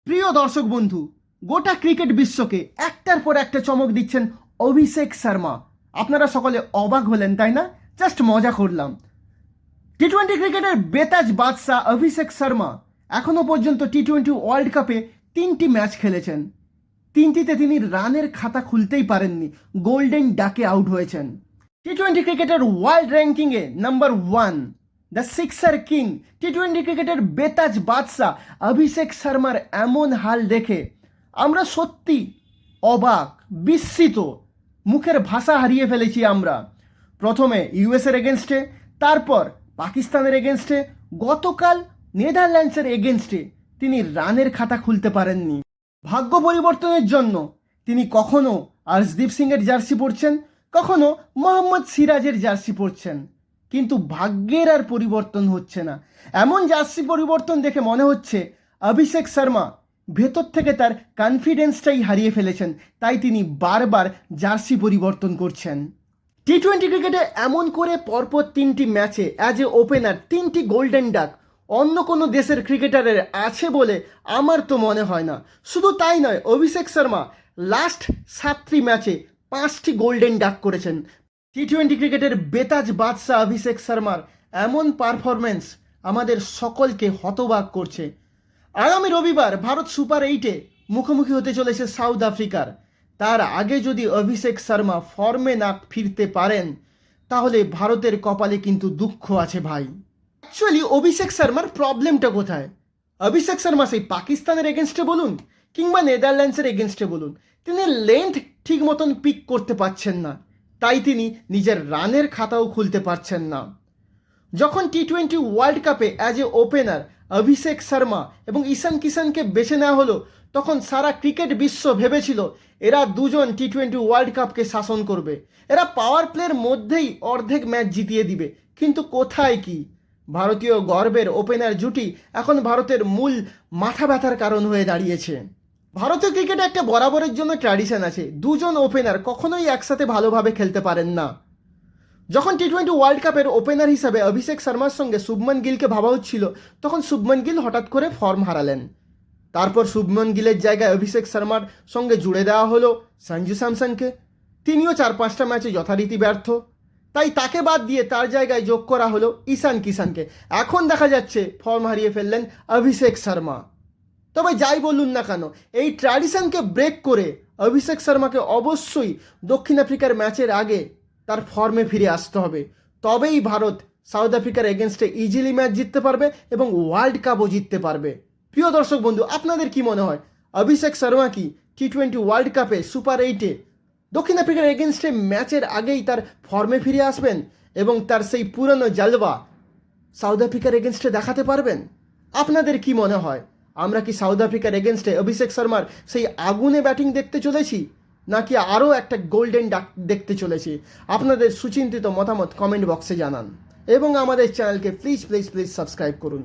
প্রিয় দর্শক বন্ধু, গোটা ক্রিকেট বিশ্বকে একটার পর একটা চমক দিচ্ছেন অভিষেক শর্মা। আপনারা সকলে অবাক হলেন তাই না? জাস্ট মজা করলাম। টি-20 ক্রিকেটের বেতাজ বাদশাহ অভিষেক শর্মা এখনো পর্যন্ত টি-20 ওয়ার্ল্ড কাপে 3টি ম্যাচ খেলেছেন। 3টিতে তিনি রানের খাতা খুলতেই পারেননি, গোল্ডেন ডাকে আউট হয়েছেন। টি-20 ক্রিকেটের ওয়ার্ল্ড র্যাঙ্কিংয়ে নাম্বার 1, দ্য সিক্সার কিং, টি-20 ক্রিকেটের বেতাজ বাদশাহ অভিষেক শর্মার এমন হাল দেখে আমরা সত্যি অবাক, বিস্মিত, মুখের ভাষা হারিয়ে ফেলেছি আমরা। প্রথমে ইউএসের এগেনস্টে, তারপর পাকিস্তানের এগেনস্টে, গতকাল নেদারল্যান্ডসের এগেনস্টে তিনি রানের খাতা খুলতে পারেননি। ভাগ্য পরিবর্তনের জন্য তিনি কখনো আর্শদীপ সিংয়ের জার্সি পরছেন, কখনো মোহাম্মদ সিরাজের জার্সি পরছেন, কিন্তু ভাগ্যের আর পরিবর্তন হচ্ছে না। এমন জার্সি পরিবর্তন দেখে মনে হচ্ছে অভিষেক শর্মা ভেতর থেকে তার কনফিডেন্সটাই হারিয়ে ফেলেছেন, তাই তিনি বারবার জার্সি পরিবর্তন করছেন। টি-20 ক্রিকেটে এমন করে পরপর 3টি ম্যাচে অ্যাজ এ ওপেনার 3টি গোল্ডেন ডাক অন্য কোনো দেশের ক্রিকেটারের আছে বলে আমার তো মনে হয় না। শুধু তাই নয়, অভিষেক শর্মা লাস্ট 7টি ম্যাচে 5টি গোল্ডেন ডাক করেছেন। টি-20 ক্রিকেটের বেতাজ বাদশাহ অভিষেক শর্মার এমন পারফরমেন্স আমাদের সকলকে হতবাক করছে। আগামী রবিবার ভারত সুপার 8-এ মুখোমুখি হতে চলেছে সাউথ আফ্রিকার। তার আগে যদি অভিষেক শর্মা ফর্মে না ফিরতে পারেন তাহলে ভারতের কপালে কিন্তু দুঃখ আছে ভাই। অ্যাকচুয়ালি অভিষেক শর্মার প্রবলেমটা কোথায়? অভিষেক শর্মা সেই পাকিস্তানের এগেনস্টে বলুন কিংবা নেদারল্যান্ডসের এগেনস্টে বলুন, তিনি লেন্থ ঠিক মতন পিক করতে পারছেন না, তাই তিনি নিজের রানের খাতাও খুলতে পারছেন না। যখন টি-20 ওয়ার্ল্ড কাপে as a opener Abhishek Sharma এবং ঈশান কিষানকে বেছে নেওয়া হলো, তখন সারা ক্রিকেট বিশ্ব ভেবেছিল এরা দুজন টি-20 ওয়ার্ল্ড কাপকে শাসন করবে, এরা পাওয়ার প্লের মধ্যেই অর্ধেক ম্যাচ জিতিয়ে দিবে। কিন্তু কোথায় কি, ভারতীয় গর্বের ওপেনার জুটি এখন ভারতের মূল মাথা ব্যথার কারণ হয়ে দাঁড়িয়েছে। ভারতীয় ক্রিকেটে একটা বরাবরের জন্য ট্র্যাডিশন আছে, দুজন ওপেনার কখনোই একসাথে ভালোভাবে খেলতে পারেন না। যখন টি-20 ওয়ার্ল্ড কাপের ওপেনার হিসাবে অভিষেক শর্মার সঙ্গে শুভমন গিলকে ভাবা হচ্ছিল, তখন শুভমন গিল হঠাৎ করে ফর্ম হারালেন। তারপর শুভমন গিলের জায়গায় অভিষেক শর্মার সঙ্গে জুড়ে দেওয়া হলো সঞ্জু স্যামসনকে। তিনিও 4-5টা ম্যাচে যথারীতি ব্যর্থ, তাই তাকে বাদ দিয়ে তার জায়গায় যোগ করা হলো ঈশান কিষানকে। এখন দেখা যাচ্ছে ফর্ম হারিয়ে ফেললেন অভিষেক শর্মা। তবে যাই বলুন না কেন, এই ট্র্যাডিশনকে ব্রেক করে অভিষেক শর্মাকে অবশ্যই দক্ষিণ আফ্রিকার ম্যাচের আগে তার ফর্মে ফিরে আসতে হবে, তবেই ভারত সাউথ আফ্রিকার এগেনস্টে ইজিলি ম্যাচ জিততে পারবে এবং ওয়ার্ল্ড কাপও জিততে পারবে। প্রিয় দর্শক বন্ধু, আপনাদের কি মনে হয়, অভিষেক শর্মা কি টি-20 ওয়ার্ল্ড কাপে সুপার 8-এ দক্ষিণ আফ্রিকার এগেনস্টে ম্যাচের আগেই তার ফর্মে ফিরে আসবেন এবং তার সেই পুরনো জালবা সাউথ আফ্রিকার এগেনস্টে দেখাতে পারবেন? আপনাদের কি মনে হয়, আমরা কি সাউথ আফ্রিকার এগেনস্টে অভিষেক শর্মার সেই আগুনে ব্যাটিং দেখতে চলেছি, নাকি আরও একটা গোল্ডেন ডাক দেখতে চলেছি? আপনাদের সুচিন্তিত মতামত কমেন্ট বক্সে জানান এবং আমাদের চ্যানেলকে প্লিজ প্লিজ প্লিজ সাবস্ক্রাইব করুন।